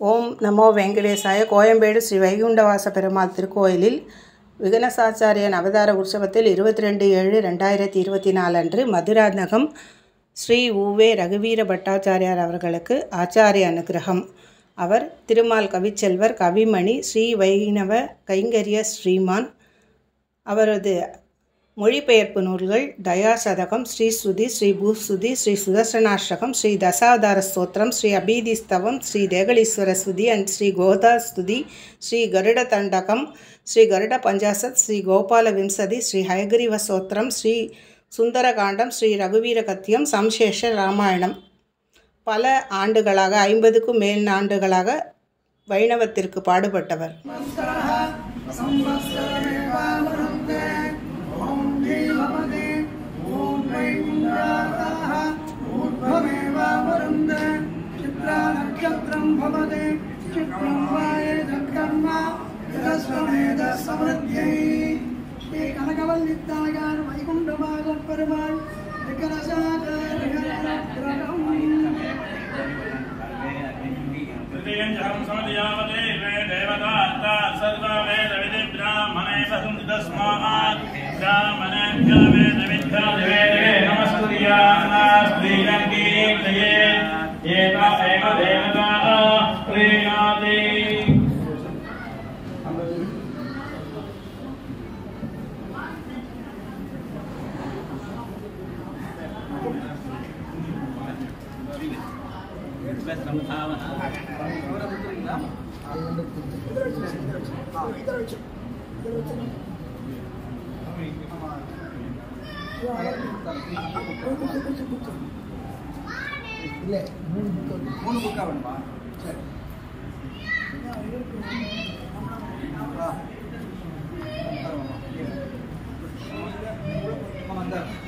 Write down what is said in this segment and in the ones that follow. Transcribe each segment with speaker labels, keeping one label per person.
Speaker 1: ஓம் நமோ வெங்கடேசாய. கோயம்பேடு ஸ்ரீ வைகுண்டவாச பெருமாள் திருக்கோயிலில் விகனசாச்சாரியன் அவதார உற்சவத்தில் 22/7/2024 அன்று மதுராந்தகம் ஸ்ரீ உவே ரகுவீர பட்டாச்சாரியார் அவர்களுக்கு ஆச்சாரிய அனுகிரகம். அவர் திருமால் கவிச்செல்வர், கவிமணி, ஸ்ரீ வைணவ கைங்கரிய ஸ்ரீமான். அவரது மொழிபெயர்ப்பு நூல்கள் தயாசதகம், ஸ்ரீஸ்ருதி, ஸ்ரீ பூஸ்ருதி, ஸ்ரீ சுதர்சனாஷ்டகம், ஸ்ரீ தசாவதார ஸ்தோத்திரம், ஸ்ரீ அபீதிஸ்தவம், ஸ்ரீ தேகலீஸ்வர ஸ்துதி அண்ட் ஸ்ரீ கோதா ஸ்துதி, ஸ்ரீ கருட தண்டகம், ஸ்ரீ கருட பஞ்சாசத், ஸ்ரீ கோபால விம்சதி, ஸ்ரீ ஹயகிரீவ ஸ்தோத்திரம், ஸ்ரீ சுந்தரகாண்டம், ஸ்ரீ ரகுவீர கத்தியம், சம்சேஷ ராமாயணம். பல ஆண்டுகளாக 50க்கும் மேல் ஆண்டுகளாக வைணவத்திற்கு பாடுபட்டவர்.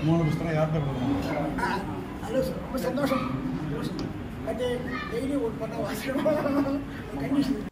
Speaker 2: மூணு புஸ்தகம் யார்கிட்ட கொடுக்கணும்?
Speaker 3: ரொம்ப சந்தோஷம். டெய்லி ஒரு பண்ண வாசிக்கணும்.